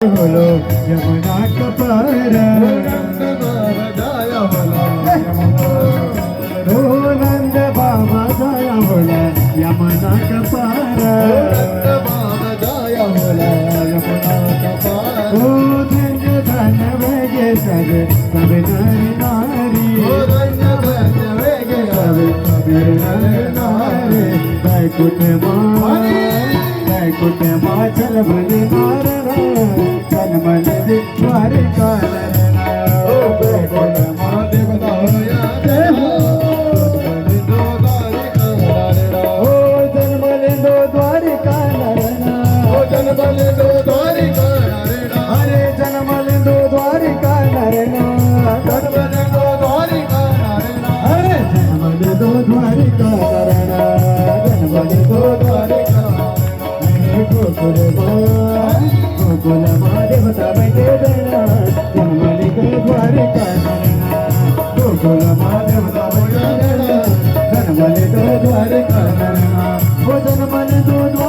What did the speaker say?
बोलो यमुना कपार हो नंद बाबा जाया बोला यमुना कपार हो धन धन वेगे सब नर नारी सब नर नारी बैकुंठ माँ चल बने नारण मन द्वारिका ओ बैकुंठ माँ देवता ओ जन्मले दो द्वारिका अरे जन्मले दो द्वारिका अरे जन्मले दो द्वारिका जन्मले दो द्वारिका गोकुल माँ देवता बैठे देना जन्मले दो द्वारिका गोकुल माँ देवता बैठे देना जन्मले दो द्वारिका वो जन्मले दो